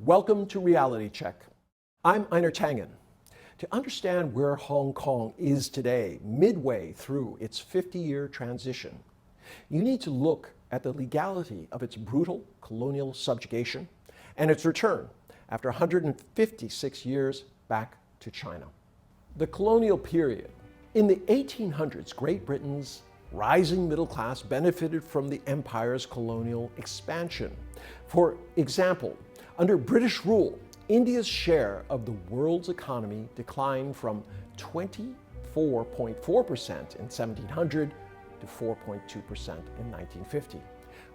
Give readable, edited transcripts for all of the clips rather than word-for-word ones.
Welcome to Reality Check. I'm Einar Tangen. To understand where Hong Kong is today, midway through its 50-year transition, you need to look at the legality of its brutal colonial subjugation and its return after 156 years back to China. The colonial period. In the 1800s, Great Britain's rising middle class benefited from the empire's colonial expansion. For example, under British rule, India's share of the world's economy declined from 24.4% in 1700 to 4.2% in 1950.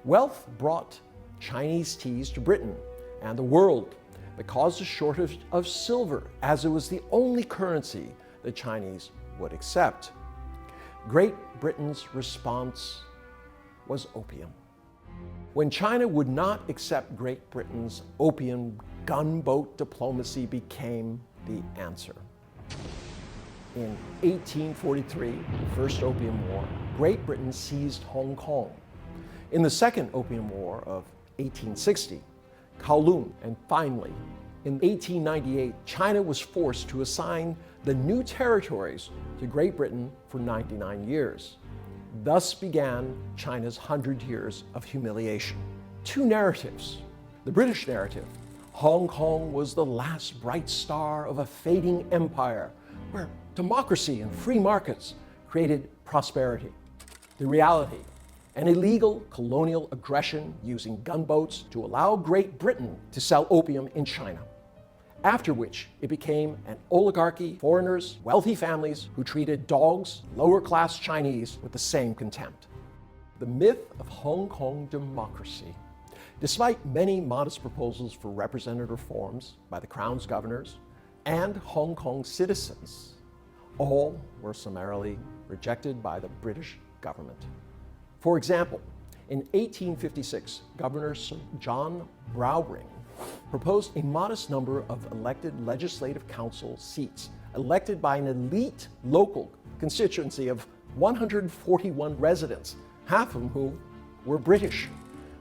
Wealth brought Chinese teas to Britain and the world, but caused a shortage of silver, as it was the only currency the Chinese would accept. Great Britain's response was opium. When China would not accept Great Britain's opium, gunboat diplomacy became the answer. In 1843, the First Opium War, Great Britain seized Hong Kong. In the Second Opium War of 1860, Kowloon, and finally, in 1898, China was forced to assign the new territories to Great Britain for 99 years. Thus began China's 100 years of humiliation. Two narratives. The British narrative: Hong Kong was the last bright star of a fading empire where democracy and free markets created prosperity. The reality: an illegal colonial aggression using gunboats to allow Great Britain to sell opium in China. After which it became an oligarchy, foreigners, wealthy families who treated dogs, lower-class Chinese with the same contempt. The myth of Hong Kong democracy. Despite many modest proposals for representative reforms by the Crown's governors and Hong Kong citizens, all were summarily rejected by the British government. For example, in 1856, Governor Sir John Bowring proposed a modest number of elected legislative council seats, elected by an elite local constituency of 141 residents, half of whom were British.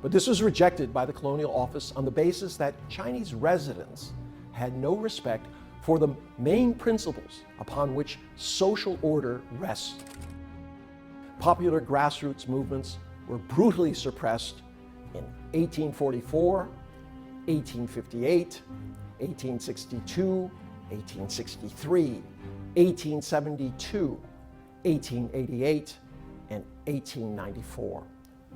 But this was rejected by the Colonial Office on the basis that Chinese residents had no respect for the main principles upon which social order rests. Popular grassroots movements were brutally suppressed in 1844, 1858, 1862, 1863, 1872, 1888, and 1894.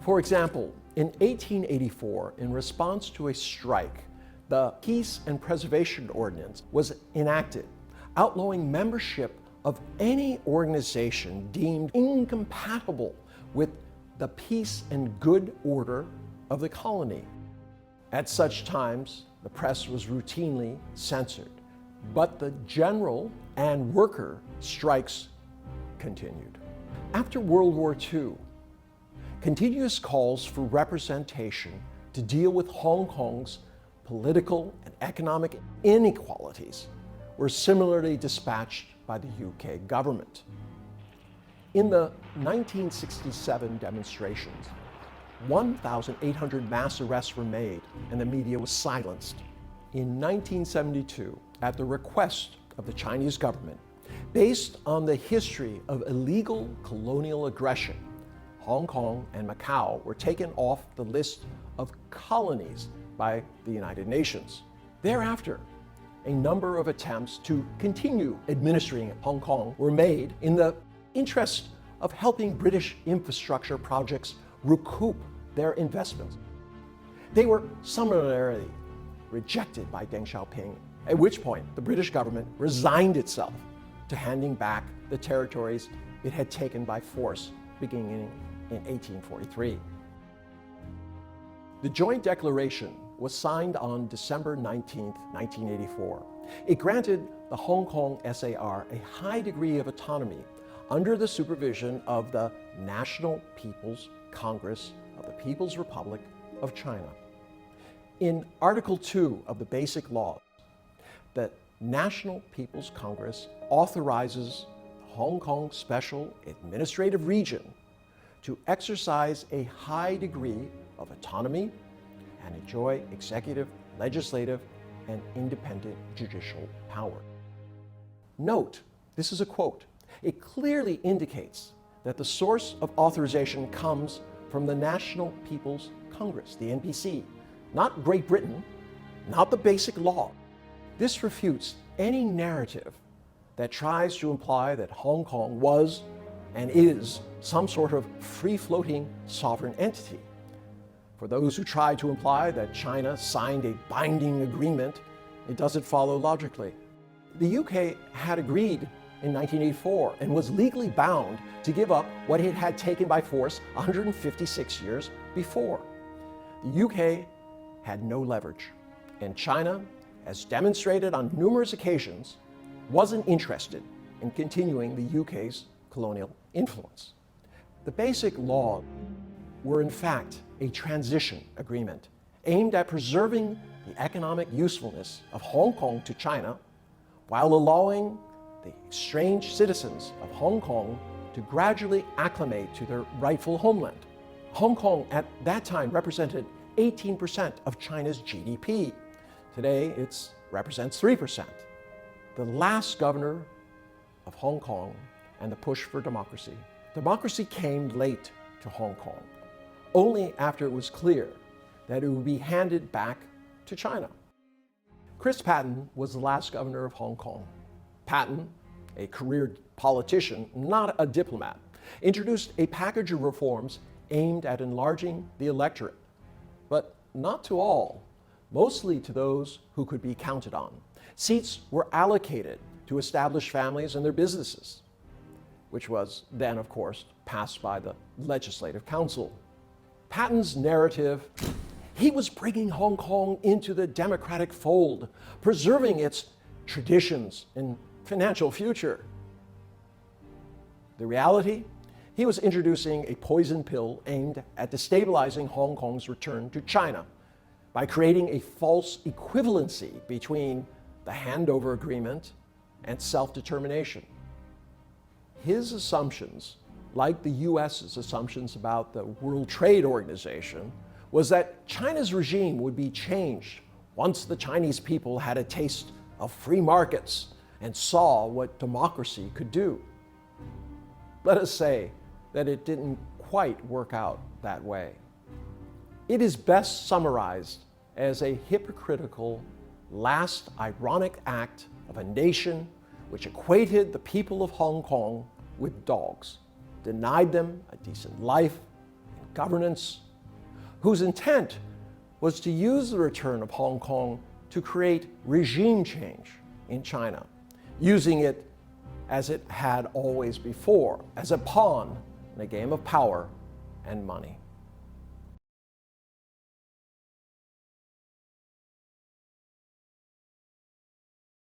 For example, in 1884, in response to a strike, the Peace and Preservation Ordinance was enacted, outlawing membership of any organization deemed incompatible with the peace and good order of the colony. At such times, the press was routinely censored, but the general and worker strikes continued. After World War II, continuous calls for representation to deal with Hong Kong's political and economic inequalities were similarly dispatched by the UK government. In the 1967 demonstrations, 1,800 mass arrests were made and the media was silenced. In 1972, at the request of the Chinese government, based on the history of illegal colonial aggression, Hong Kong and Macau were taken off the list of colonies by the United Nations. Thereafter, a number of attempts to continue administering Hong Kong were made in the interest of helping British infrastructure projects recoup their investments. They were summarily rejected by Deng Xiaoping, at which point the British government resigned itself to handing back the territories it had taken by force beginning in 1843. The Joint Declaration was signed on December 19, 1984. It granted the Hong Kong SAR a high degree of autonomy under the supervision of the National People's Congress of the People's Republic of China. In Article 2 of the Basic Law, the National People's Congress authorizes the Hong Kong Special Administrative Region to exercise a high degree of autonomy and enjoy executive, legislative, and independent judicial power. Note, this is a quote, it clearly indicates that the source of authorization comes from the National People's Congress, the NPC, not Great Britain, not the Basic Law. This refutes any narrative that tries to imply that Hong Kong was and is some sort of free-floating sovereign entity. For those who try to imply that China signed a binding agreement, it doesn't follow logically. The UK had agreed in 1984 and was legally bound to give up what it had taken by force 156 years before. The UK had no leverage, and China, as demonstrated on numerous occasions, wasn't interested in continuing the UK's colonial influence. The Basic Law were in fact a transition agreement aimed at preserving the economic usefulness of Hong Kong to China while allowing the estranged citizens of Hong Kong to gradually acclimate to their rightful homeland. Hong Kong at that time represented 18% of China's GDP. Today, it represents 3%. The last governor of Hong Kong and the push for democracy. Democracy came late to Hong Kong, only after it was clear that it would be handed back to China. Chris Patten was the last governor of Hong Kong. Patten, a career politician, not a diplomat, introduced a package of reforms aimed at enlarging the electorate, but not to all, mostly to those who could be counted on. Seats were allocated to established families and their businesses, which was then, of course, passed by the Legislative Council. Patten's narrative, he was bringing Hong Kong into the democratic fold, preserving its traditions and financial future. The reality, he was introducing a poison pill aimed at destabilizing Hong Kong's return to China by creating a false equivalency between the handover agreement and self-determination. His assumptions, like the US's assumptions about the World Trade Organization, was that China's regime would be changed once the Chinese people had a taste of free markets and saw what democracy could do. Let us say that it didn't quite work out that way. It is best summarized as a hypocritical, last ironic act of a nation which equated the people of Hong Kong with dogs, denied them a decent life and governance, whose intent was to use the return of Hong Kong to create regime change in China, using it as it had always before, as a pawn in a game of power and money.